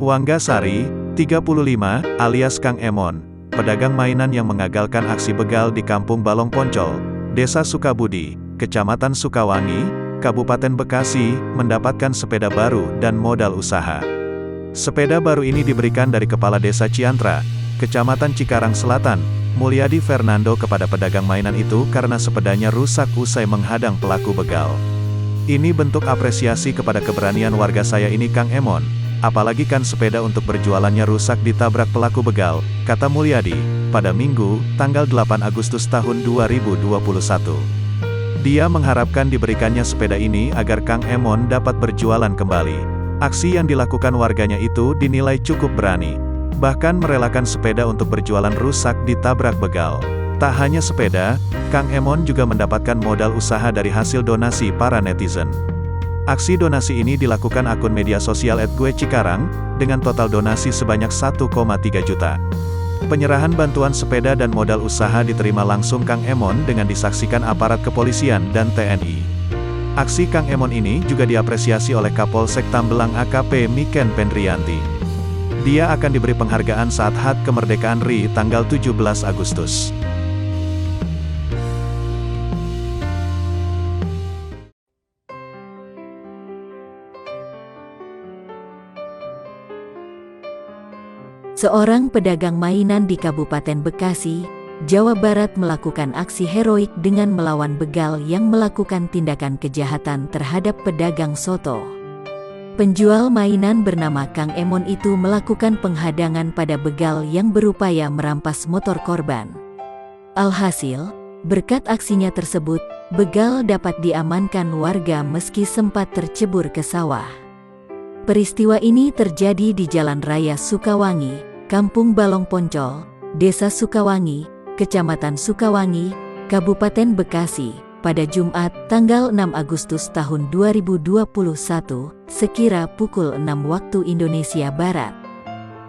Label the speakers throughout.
Speaker 1: Wanggasari, 35, alias Kang Emon, pedagang mainan yang mengagalkan aksi begal di Kampung Balong Poncol, Desa Sukabudi, Kecamatan Sukawangi, Kabupaten Bekasi, mendapatkan sepeda baru dan modal usaha. Sepeda baru ini diberikan dari Kepala Desa Ciantra, Kecamatan Cikarang Selatan, Mulyadi Fernando kepada pedagang mainan itu karena sepedanya rusak usai menghadang pelaku begal. Ini bentuk apresiasi kepada keberanian warga saya ini Kang Emon. Apalagi kan sepeda untuk berjualannya rusak ditabrak pelaku begal, kata Mulyadi, pada Minggu, tanggal 8 Agustus tahun 2021. Dia mengharapkan diberikannya sepeda ini agar Kang Emon dapat berjualan kembali. Aksi yang dilakukan warganya itu dinilai cukup berani. Bahkan merelakan sepeda untuk berjualan rusak ditabrak begal. Tak hanya sepeda, Kang Emon juga mendapatkan modal usaha dari hasil donasi para netizen. Aksi donasi ini dilakukan akun media sosial @guecikarang, dengan total donasi sebanyak 1,3 juta. Penyerahan bantuan sepeda dan modal usaha diterima langsung Kang Emon dengan disaksikan aparat kepolisian dan TNI. Aksi Kang Emon ini juga diapresiasi oleh Kapolsek Tambelang AKP Miken Pendrianti. Dia akan diberi penghargaan saat HUT Kemerdekaan RI tanggal 17 Agustus.
Speaker 2: Seorang pedagang mainan di Kabupaten Bekasi, Jawa Barat melakukan aksi heroik dengan melawan begal yang melakukan tindakan kejahatan terhadap pedagang soto. Penjual mainan bernama Kang Emon itu melakukan penghadangan pada begal yang berupaya merampas motor korban. Alhasil, berkat aksinya tersebut, begal dapat diamankan warga meski sempat tercebur ke sawah. Peristiwa ini terjadi di Jalan Raya Sukawangi, Kampung Balong Poncol, Desa Sukawangi, Kecamatan Sukawangi, Kabupaten Bekasi, pada Jumat, tanggal 6 Agustus tahun 2021, sekira pukul 6 waktu Indonesia Barat.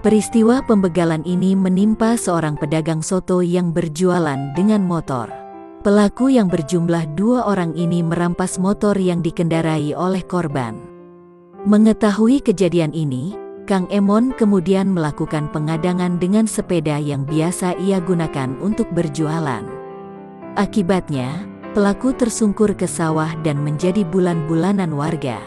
Speaker 2: Peristiwa pembegalan ini menimpa seorang pedagang soto yang berjualan dengan motor. Pelaku yang berjumlah 2 orang ini merampas motor yang dikendarai oleh korban. Mengetahui kejadian ini, Kang Emon kemudian melakukan penghadangan dengan sepeda yang biasa ia gunakan untuk berjualan. Akibatnya, pelaku tersungkur ke sawah dan menjadi bulan-bulanan warga.